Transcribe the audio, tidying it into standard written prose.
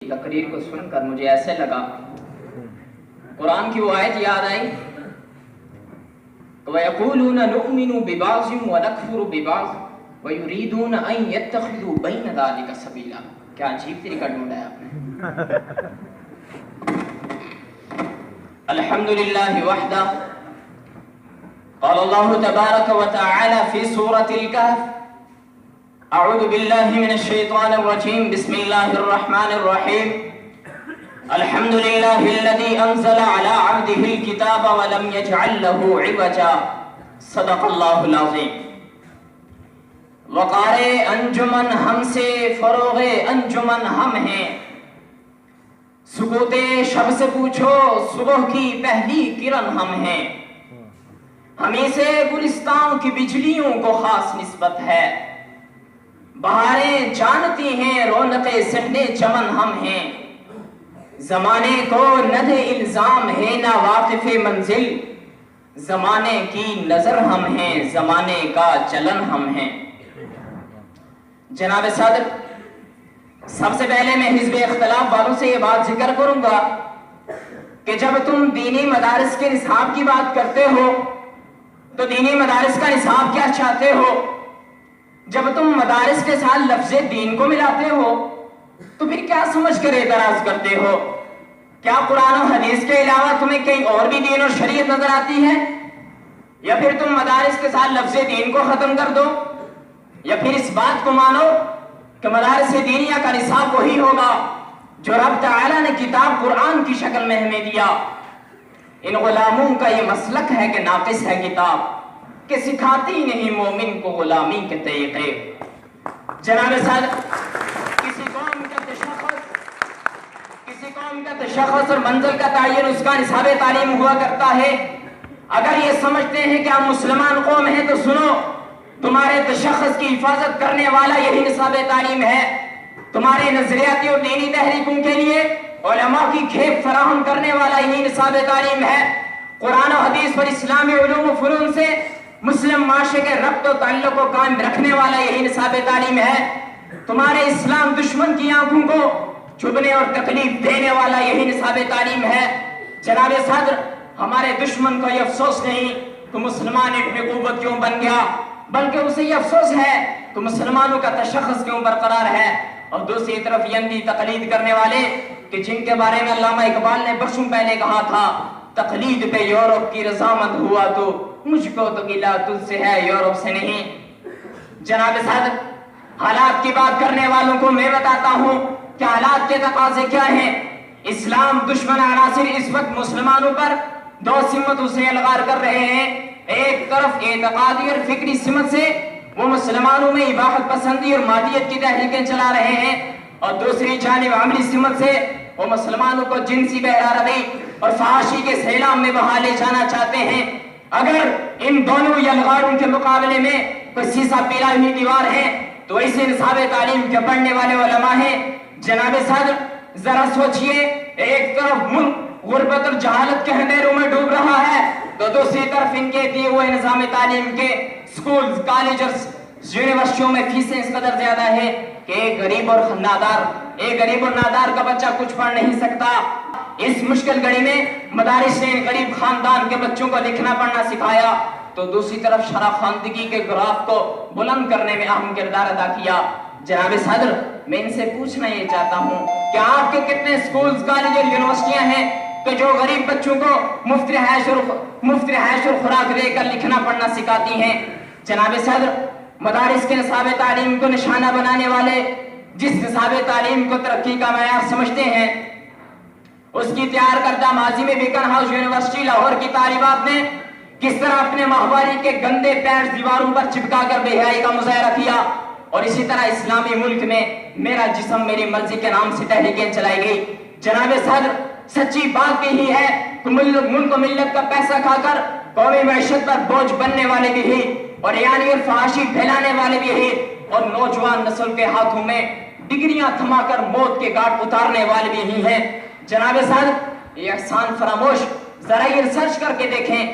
تقریر کو سن کر مجھے ایسے لگا قرآن کی وہ آیت یاد آئی وَيَقُولُونَ نُؤْمِنُ بِبَعْضٍ وَنَكْفُرُ بِبَعْضٍ وَيُرِيدُونَ أَن يَتَّخِذُوا بَيْنَ ذَلِكَ سَبِيلًا. کیا عجیب طریقہ ڈھونڈا ہے آپ نے. الحمدللہ وحدہ. قال اللہ تبارک وتعالی فی سورة الکہف اعوذ باللہ من الشیطان الرجیم بسم اللہ الرحمن الرحیم الحمد للہ الذی انزل علی عبدہ الکتاب ولم یجعل له عوجا صدق اللہ العظیم. وقار انجمن ہم سے فروغ انجمن ہم ہیں. سکوت شب سے پوچھو صبح کی پہلی کرن ہم ہیں. ہمیں سے گلستان کی بجلیوں کو خاص نسبت ہے. بہاریں جانتی ہیں رونق سہنے چمن ہم ہیں. زمانے کو نہ دے الزام ہے نہ واقف منزل. زمانے کی نظر ہم ہیں زمانے کا چلن ہم ہیں. جناب صدر سب سے پہلے میں حزب اختلاف والوں سے یہ بات ذکر کروں گا کہ جب تم دینی مدارس کے نصاب کی بات کرتے ہو تو دینی مدارس کا نصاب کیا چاہتے ہو؟ جب تم مدارس کے ساتھ لفظ دین کو ملاتے ہو تو پھر کیا سمجھ کر اعتراض کرتے ہو؟ کیا قرآن و حدیث کے علاوہ تمہیں کہیں اور بھی دین اور شریعت نظر آتی ہے؟ یا پھر تم مدارس کے ساتھ لفظ دین کو ختم کر دو، یا پھر اس بات کو مانو کہ مدارس دینیہ کا نصاب وہی ہوگا جو رب تعالیٰ نے کتاب قرآن کی شکل میں ہمیں دیا. ان غلاموں کا یہ مسلک ہے کہ ناقص ہے کتاب کہ سکھاتی نہیں مومن کو غلامی کے طریقے. جناب صاحب کسی قوم کا تشخص اور منزل کا تعین اس کا نصاب تعلیم ہوا کرتا ہے. اگر یہ سمجھتے ہیں کہ ہم مسلمان قوم ہیں تو سنو، تمہارے تشخص کی حفاظت کرنے والا یہی نصاب تعلیم ہے. تمہارے نظریاتی اور دینی تحریکوں کے لیے علماء کی کھیپ فراہم کرنے والا یہی نصاب تعلیم ہے. قرآن و حدیث پر اسلامی علوم و فنون سے مسلم معاشرے کے ربط و تعلق کو قائم رکھنے والا یہی نصاب تعلیم ہے. تمہارے اسلام دشمن کی آنکھوں کو چبھنے اور تکلیف دینے والا یہی نصاب تعلیم ہے. جناب صدر ہمارے دشمن کو یہ افسوس نہیں کہ مسلمان اتنی قوت کیوں بن گیا، بلکہ اسے یہ افسوس ہے کہ مسلمانوں کا تشخص کیوں برقرار ہے. اور دوسری طرف یہ اندھی تقلید کرنے والے کہ جن کے بارے میں علامہ اقبال نے برسوں پہلے کہا تھا تقلید پہ یورپ کی رضامند ہوا تو مجھ کو تو گلہ تجھ سے ہے یورپ سے نہیں. جناب صدر حالات کی بات کرنے والوں کو میں بتاتا ہوں کہ حالات کے تقاضے کیا ہیں. اسلام دشمن عناصر اس وقت مسلمانوں پر دو سمتوں سے الغار کر رہے ہیں. ایک طرف اعتقادی اور فکری سمت سے وہ مسلمانوں میں اباحت پسندی اور مادیت کی تحریکیں چلا رہے ہیں، اور دوسری جانب عملی سمت سے وہ مسلمانوں کو جنسی بہرا روی اور فحاشی کے سیلاب میں بہا لے جانا چاہتے ہیں. اگر ان دونوں یلغاروں کے مقابلے میں کوئی سیسا پیلا ہوئی دیوار ہے تو ایسے نصاب تعلیم کے پڑھنے والے علماء ہیں. جناب صدر ذرا سوچئے، ایک طرف ملک غربت اور جہالت کے اندھیروں میں ڈوب رہا ہے تو دوسری طرف ان کے دیے ہوئے نظام تعلیم کے سکولز، کالج اور یونیورسٹیوں میں فیسیں اس قدر زیادہ ہے کہ ایک غریب اور نادار کا بچہ کچھ پڑھ نہیں سکتا. اس مشکل گھڑی میں مدارس نے غریب خاندان کے بچوں کو لکھنا پڑھنا سکھایا تو دوسری طرف شرح خواندگی کے گراف کو بلند کرنے میں اہم کردار ادا کیا. جناب صدر میں ان سے پوچھنا یہ چاہتا ہوں کہ آپ کے کتنے سکولز، کالج اور یونیورسٹیاں ہیں کہ جو غریب بچوں کو مفت رہائش اور خوراک دے کر لکھنا پڑھنا سکھاتی ہیں. جناب صدر مدارس کے نصاب تعلیم کو نشانہ بنانے والے جس نصاب تعلیم کو ترقی کا معیار سمجھتے ہیں اس کی تیار کردہ ماضی میں بیکن ہاؤس یونیورسٹی لاہور کی طالبات نے کس طرح اپنے ماہواری کے گندے پینٹس دیواروں پر چپکا کر بے حیائی کا مظاہرہ کیا، اور اسی طرح اسلامی ملک میں میرا جسم میری مرضی کے نام سے تحریکیں چلائی گئی. جناب صدر سچی بات یہی ہے کہ ملک و ملت کا پیسہ کھا کر قومی معیشت پر بوجھ بننے والے بھی ہی، اور یعنی اور فحاشی پھیلانے والے بھی ہی، اور نوجوان نسل کے ہاتھوں میں ڈگریاں تھما کر موت کے گھاٹ اتارنے والے بھی ہی ہیں. جناب صاحب یہ احسان فراموش ذرا یہ ریسرچ کر کے دیکھیں